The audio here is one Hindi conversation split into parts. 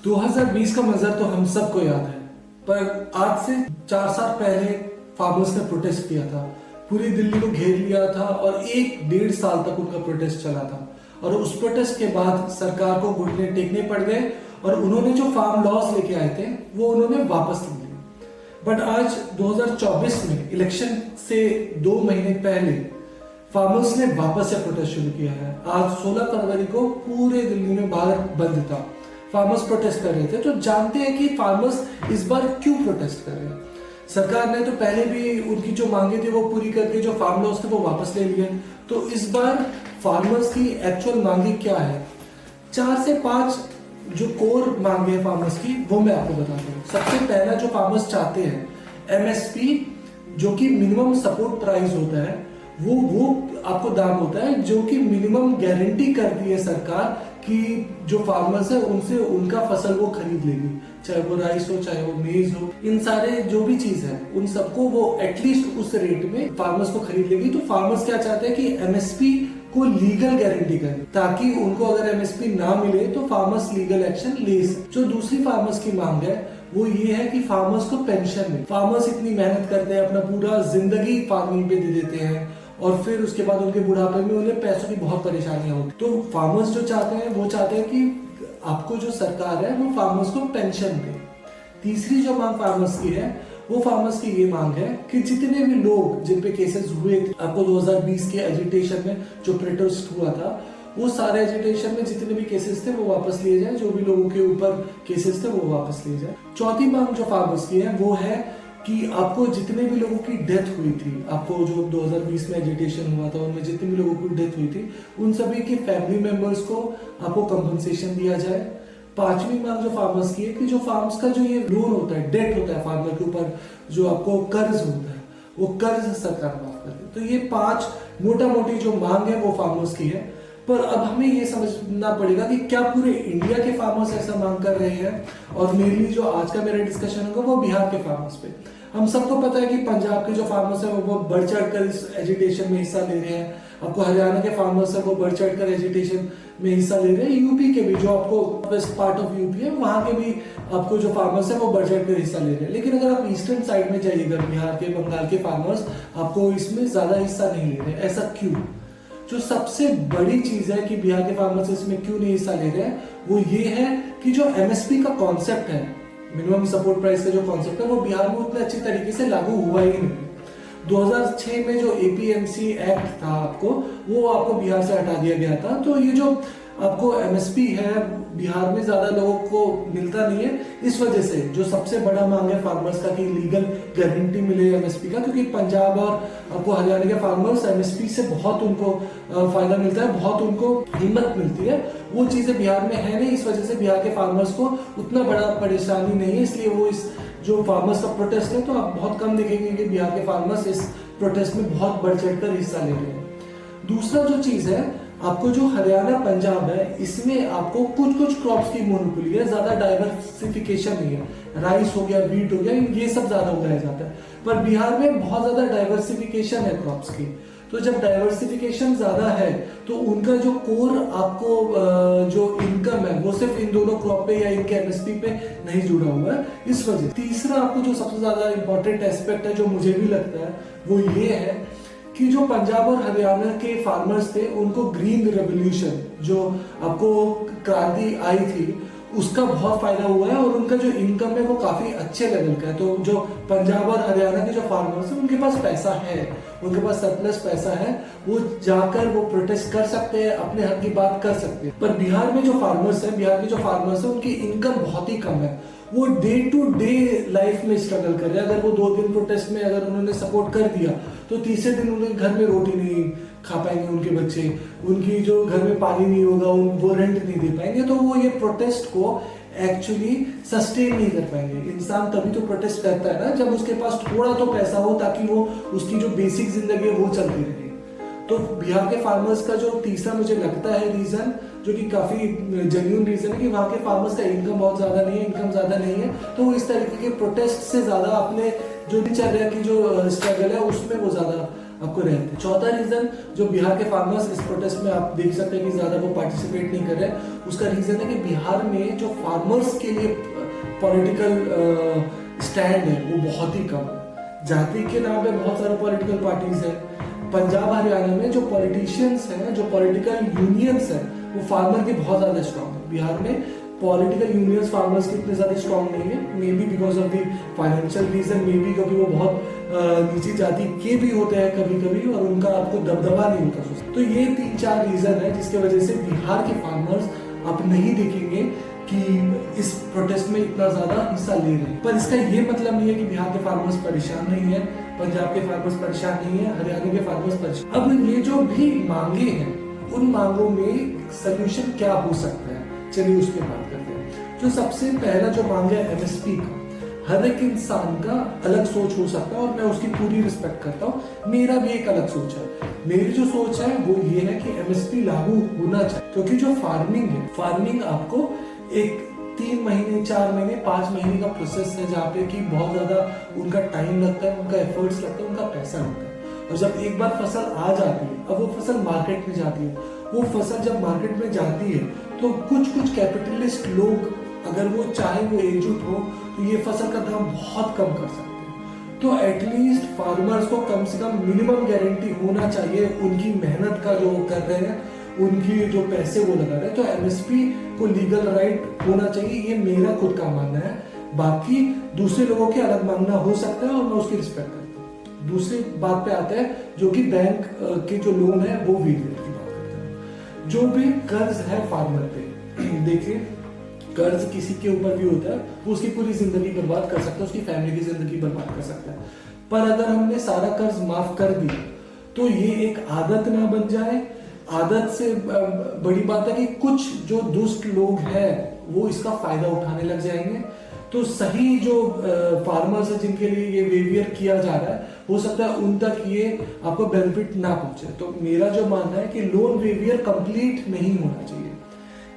2020 का मंजर तो हम सबको याद है, पर आज से 4 साल पहले फार्मर्स ने प्रोटेस्ट किया था। पूरी दिल्ली को घेर लिया था और 1-1.5 साल तक उनका प्रोटेस्ट चला था। और उस प्रोटेस्ट के बाद सरकार को घुटने टेकने पड़ गए और उन्होंने जो फार्म लॉज लेके आए थे वो उन्होंने वापस ले लिए। बट आज 2024 में इलेक्शन से 2 महीने पहले फार्मर्स ने वापस से प्रोटेस्ट शुरू किया है। आज 16 फरवरी को पूरे दिल्ली में बाहर बंद था। फार्मर्स प्रोटेस्ट कर रहे थे। तो जानते हैं कि फार्मर्स इस बार क्यों प्रोटेस्ट कर रहे हैं। सरकार ने तो पहले भी उनकी जो मांगे थी वो पूरी करके जो फार्म लॉस थे वो वापस ले लिए। तो इस बार फार्मर्स की एक्चुअल मांगे क्या है, 4 से 5 जो कोर मांगे हैं फार्मर्स की, वो मैं आपको बताता हूँ। सबसे पहला जो फार्मर्स चाहते हैं, एमएसपी जो कि मिनिमम सपोर्ट प्राइस होता है, वो आपको दाम होता है जो कि मिनिमम गारंटी करती है सरकार कि जो फार्मर्स है उनसे उनका फसल वो खरीद लेगी, चाहे वो राइस हो चाहे वो मेज हो, इन सारे जो भी चीज है उन सबको वो एटलीस्ट उस रेट में फार्मर्स को खरीद लेगी। तो फार्मर्स क्या चाहते हैं कि एमएसपी को लीगल गारंटी करें, ताकि उनको अगर एमएसपी ना मिले तो फार्मर्स लीगल एक्शन ले सके। जो दूसरी फार्मर्स की मांग है वो ये है कि फार्मर्स को पेंशन मिले। फार्मर्स इतनी मेहनत करते हैं, अपना पूरा जिंदगी फार्मिंग पे दे देते हैं और फिर उसके बाद उनके बुढ़ापे में उन्हें पैसों की बहुत परेशानियां होती। तो फार्मर्स जो चाहते हैं वो चाहते हैं कि आपको जो सरकार है वो फार्मर्स को पेंशन दे। तीसरी जो मांग फार्मर्स की है वो फार्मर्स की ये मांग है कि जितने भी लोग जिन पे केसेस हुए थे आपको 2020 के एजिटेशन में जो प्रोटेस्ट हुआ था, वो सारे एजिटेशन में जितने भी केसेस थे वो वापस लिए जाए। जो भी लोगों के ऊपर केसेस थे वो वापस लिए जाए। चौथी मांग जो फार्मर्स की है वो है कि आपको जितने भी लोगों की डेथ हुई थी, आपको जो 2020 में एजिटेशन हुआ था उनमें जितने भी लोगों की डेथ हुई थी उन सभी के फैमिली मेंबर्स को आपको कंपनसेशन दिया जाए। पांचवी मांग जो फार्मर्स की है कि जो फार्म्स का जो ये लोन होता है, डेट होता है फार्मर के ऊपर, जो आपको कर्ज होता है वो कर्ज सरकार माफ कर दे। तो ये 5 मोटा मोटी जो मांग है वो फार्मर्स की है। पर अब हमें ये समझना पड़ेगा कि क्या पूरे इंडिया के फार्मर्स ऐसा मांग कर रहे हैं। और मेनली जो आज का मेरा डिस्कशन होगा वो बिहार के फार्मर्स पे। हम सबको पता है कि पंजाब के जो फार्मर्स है वो बढ़ चढ़कर इस एजिटेशन में हिस्सा ले रहे हैं। आपको हरियाणा के फार्मर्स है वो बढ़ चढ़कर एजिटेशन में हिस्सा ले रहे हैं। यूपी के भी जो आपको वेस्ट पार्ट ऑफ यूपी है वहां के भी आपको जो फार्मर्स है वो बढ़ चढ़कर हिस्सा ले रहे हैं। लेकिन अगर आप ईस्टर्न साइड में जाइएगा, बिहार के बंगाल के फार्मर्स आपको इसमें ज्यादा हिस्सा नहीं ले रहे। ऐसा क्यों? जो सबसे बड़ी चीज है कि बिहार के फार्मर्स इसमें क्यों नहीं हिस्सा ले रहे हैं वो ये है कि जो एमएसपी का कॉन्सेप्ट है, मिनिमम सपोर्ट प्राइस का जो कॉन्सेप्ट है, वो बिहार में उतने अच्छी तरीके से लागू हुआ ही नहीं। 2006 में जो एपीएमसी एक्ट था वो आपको बिहार से हटा दिया गया था। तो ये जो आपको एमएसपी है बिहार में ज्यादा लोगों को मिलता नहीं है। इस वजह से जो सबसे बड़ा मांग है फार्मर्स का कि लीगल गारंटी मिले एमएसपी का, क्योंकि पंजाब और आपको हरियाणा के फार्मर्स एमएसपी से बहुत उनको फायदा मिलता है, बहुत उनको हिम्मत मिलती है। वो चीजें बिहार में है नहीं, इस वजह से बिहार के फार्मर्स को उतना बड़ा परेशानी नहीं है। इसलिए वो इस जो फार्मर्स का प्रोटेस्ट है तो आप बहुत कम देखेंगे कि बिहार के फार्मर्स इस प्रोटेस्ट में बहुत बढ़ चढ़कर हिस्सा ले रहे हैं। दूसरा जो चीज है, आपको जो हरियाणा पंजाब है इसमें आपको कुछ कुछ क्रॉप्स की मोनोपोली है, ज्यादा डाइवर्सिफिकेशन नहीं है। राइस हो गया, व्हीट हो गया, ये सब ज्यादा उगाया जाता है। पर बिहार में बहुत ज्यादा डाइवर्सिफिकेशन है क्रॉप्स की। तो जब डाइवर्सिफिकेशन ज्यादा है तो उनका जो कोर आपको जो इनकम है वो सिर्फ इन दोनों क्रॉप पे या इनके एमएसपी पे नहीं जुड़ा हुआ है। इस वजह तीसरा आपको जो सबसे ज्यादा इंपॉर्टेंट एस्पेक्ट है जो मुझे भी लगता है वो ये है कि जो पंजाब और हरियाणा के फार्मर्स थे उनको ग्रीन रेवोल्यूशन जो आपको क्रांति आई थी उसका बहुत फायदा हुआ है और उनका जो इनकम है वो काफी अच्छे लेवल का है। तो जो पंजाब और हरियाणा के जो फार्मर्स हैं उनके पास पैसा है, उनके पास सरप्लस पैसा है, वो जाकर वो प्रोटेस्ट कर सकते हैं, अपने हक की बात कर सकते हैं। पर बिहार में जो फार्मर्स है, बिहार के जो फार्मर्स है उनकी इनकम बहुत ही कम है। वो डे टू डे लाइफ में स्ट्रगल कर रहे हैं। अगर वो 2 दिन प्रोटेस्ट में अगर उन्होंने सपोर्ट कर दिया तो तीसरे दिन उन्हें घर में रोटी नहीं खा पाएंगे उनके बच्चे, उनकी जो घर में पानी नहीं होगा, वो रेंट नहीं दे पाएंगे। तो वो ये प्रोटेस्ट को एक्चुअली सस्टेन नहीं कर पाएंगे। इंसान तभी तो प्रोटेस्ट करता है ना जब उसके पास थोड़ा तो पैसा हो, ताकि वो उसकी जो बेसिक जिंदगी है वो चलती रहे। तो बिहार के फार्मर्स का जो तीसरा मुझे लगता है रीजन, जो कि काफी जेन्युइन रीजन है, कि वहां के फार्मर्स का इनकम बहुत ज्यादा नहीं है, इनकम ज्यादा नहीं है। तो वो इस तरीके के प्रोटेस्ट से ज्यादा अपने जो दिनचर्या की जो स्ट्रगल है उसमें वो ज्यादा आपको रहते हैं। चौथा रीजन जो बिहार के फार्मर्स इस प्रोटेस्ट में आप देख सकते हैं कि ज्यादा वो पार्टिसिपेट नहीं कर रहे हैं, उसका रीजन है कि बिहार में जो फार्मर्स के लिए पॉलिटिकल स्टैंड है वो बहुत ही कम है। जाति के नाम पे बहुत सारे पॉलिटिकल पार्टीज है। पंजाब हरियाणा में जो पॉलिटिशियंस हैं, जो पॉलिटिकल यूनियंस है, वो फार्मर के बहुत ज्यादा स्ट्रॉन्ग है। बिहार में पॉलिटिकल यूनियंस फार्मर्स के इतने ज्यादा स्ट्रॉन्ग नहीं है, maybe because of the financial reason, maybe क्योंकि वो बहुत नीची जाति के भी होते हैं कभी कभी और उनका आपको दबदबा नहीं होता। तो ये 3-4 रीजन है जिसके वजह से बिहार के फार्मर्स आप नहीं देखेंगे कि इस प्रोटेस्ट में इतना ज्यादा हिस्सा ले रहे हैं। पर इसका ये मतलब नहीं है कि बिहार के फार्मर्स परेशान नहीं है, पंजाब के फार्मर्स परेशान नहीं है, हरियाणा के फार्मर्स परेशान। अब ये जो भी मांगे हैं, उन मांगों में सोल्यूशन क्या हो सकता है, चलिए उस पर बात करते हैं। जो सबसे पहला जो मांग है एमएसपी का, हर एक इंसान का अलग सोच हो सकता है और मैं उसकी पूरी रिस्पेक्ट करता हूँ। मेरा भी एक अलग सोच है। मेरी जो सोच है वो ये है कि एमएसपी लागू होना चाहिए, क्योंकि जो फार्मिंग है, फार्मिंग आपको एक 3 महीने, 4 महीने, 5 महीने का प्रोसेस है जहाँ पे कि बहुत ज्यादा उनका टाइम लगता है, उनका एफर्ट्स लगता है, उनका पैसा लगता है। और जब एक बार फसल आ जाती है, अब वो फसल मार्केट में जाती है, वो फसल जब मार्केट में जाती है तो कुछ कैपिटलिस्ट लोग अगर वो चाहे वो एकजुट हो तो ये फसल का दाम बहुत कम कर सकते हैं। तो एटलीस्ट फार्मर्स को कम से कम मिनिमम गारंटी होना चाहिए उनकी मेहनत का, जो वो कर रहे हैं, उनकी जो पैसे वो लगा रहे हैं। तो एमएसपी को लीगल राइट होना चाहिए, ये मेरा खुद का मानना है। बाकी दूसरे लोगों के अलग मानना हो सकता है और मैं उसकी रिस्पेक्ट करता हूँ। दूसरी बात पे आता है जो कि बैंक के जो लोन है वो वेरिएट की बात करते हैं। जो भी कर्ज है फार्मर पे, देखिए कर्ज किसी के ऊपर भी होता है, वो उसकी पूरी जिंदगी बर्बाद कर सकता है, उसकी फैमिली की जिंदगी बर्बाद कर सकता है। पर अगर हमने सारा कर्ज माफ कर दिया तो ये एक आदत ना बन जाए। आदत से बड़ी बात है कि कुछ जो दुष्ट लोग हैं वो इसका फायदा उठाने लग जाएंगे। तो सही जो फार्मर्स है जिनके लिए ये वेवियर किया जा रहा है, हो सकता है उन तक ये आपको बेनिफिट ना पहुंचे। तो मेरा जो मानना है कि लोन वेवियर कंप्लीट नहीं होना चाहिए,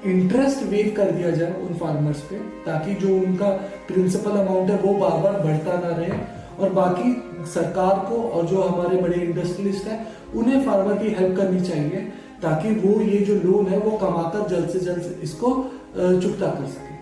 इंटरेस्ट वेव कर दिया जाए उन फार्मर्स पे, ताकि जो उनका प्रिंसिपल अमाउंट है वो बार बार बढ़ता ना रहे। और बाकी सरकार को और जो हमारे बड़े इंडस्ट्रियलिस्ट हैं उन्हें फार्मर की हेल्प करनी चाहिए, ताकि वो ये जो लोन है वो कमाकर जल्द से जल्द इसको चुकता कर सके।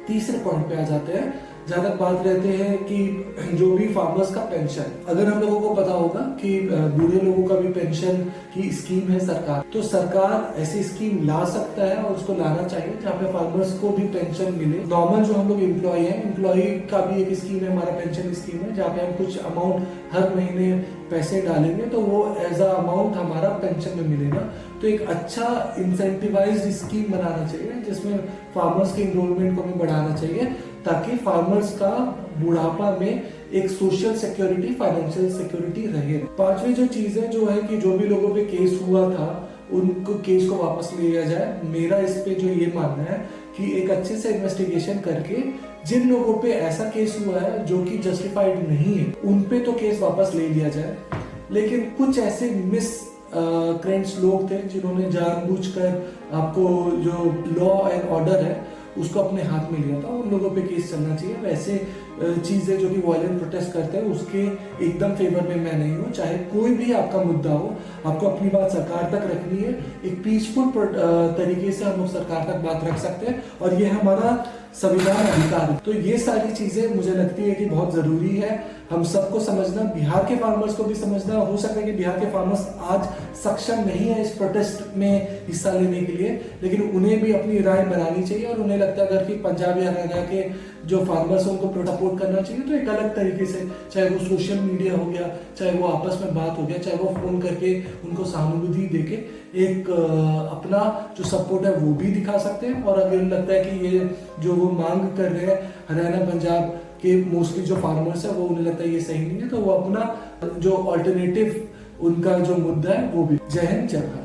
तीसरे पॉइंट पे आ जाते हैं, जहां तक बात रहते हैं कि जो भी फार्मर्स का पेंशन, अगर हम लोगों को पता होगा कि बूढ़े लोगों का भी पेंशन की स्कीम है सरकार, तो सरकार ऐसी स्कीम ला सकता है और उसको लाना चाहिए जहाँ पे फार्मर्स को भी पेंशन मिले। नॉर्मल जो हम लोग एम्प्लॉय हैं, एम्प्लॉय का भी एक स्कीम है, हमारा पेंशन स्कीम है, जहाँ पे हम कुछ अमाउंट हर महीने पैसे डालेंगे तो वो एज अ अमाउंट हमारा पेंशन में मिलेगा। तो एक अच्छा इंसेंटिवाइज्ड स्कीम बनाना चाहिए जिसमें फार्मर्स के इनरोलमेंट को भी बढ़ाना चाहिए, ताकि फार्मर्स का बुढ़ापा में एक सोशल सिक्योरिटी, फाइनेंशियल सिक्योरिटी रहे। पांचवी जो चीज है जो है कि जो भी लोगों पे केस हुआ था उनको केस को वापस ले लिया जाए। मेरा इस पे जो ये मानना है कि एक अच्छे से इन्वेस्टिगेशन करके जिन लोगों पे ऐसा केस हुआ है जो कि जस्टिफाइड नहीं है, उन पे तो केस वापस ले लिया जाए। लेकिन कुछ ऐसे मिस क्रेंट्स लोग थे जिन्होंने जानबूझकर आपको जो लॉ एंड ऑर्डर है उसको अपने हाथ में लिया था, उन लोगों पे केस चलना चाहिए। वैसे चीजें जो कि वायलेंट प्रोटेस्ट करते हैं उसके एकदम फेवर में मैं नहीं हूँ। चाहे कोई भी आपका मुद्दा हो, आपको अपनी बात सरकार तक रखनी है, एक पीसफुल तरीके से हम लोग सरकार तक बात रख सकते हैं और ये हमारा संविधान अधिकार है। तो ये सारी चीजें मुझे लगती है कि बहुत जरूरी है हम सबको समझना, बिहार के फार्मर्स को भी समझना। हो सकता है कि बिहार के फार्मर्स आज सक्षम नहीं है इस प्रोटेस्ट में हिस्सा लेने के लिए, लेकिन उन्हें भी अपनी राय बनानी चाहिए और उन्हें लगता है अगर कि पंजाब या हरियाणा के जो फार्मर्स हैं उनको सपोर्ट करना चाहिए तो एक अलग तरीके से, चाहे वो सोशल मीडिया हो गया, चाहे वो आपस में बात हो गया, चाहे वो फोन करके उनको सहानुभूति देके एक अपना जो सपोर्ट है वो भी दिखा सकते हैं। और अगर लगता है कि ये जो वो मांग कर रहे हैं हरियाणा पंजाब के मोस्टली जो फार्मर्स है वो उन्हें लगता है ये सही नहीं है, तो वो अपना जो ऑल्टरनेटिव उनका जो मुद्दा है वो भी। जय हिंद, जय भारत।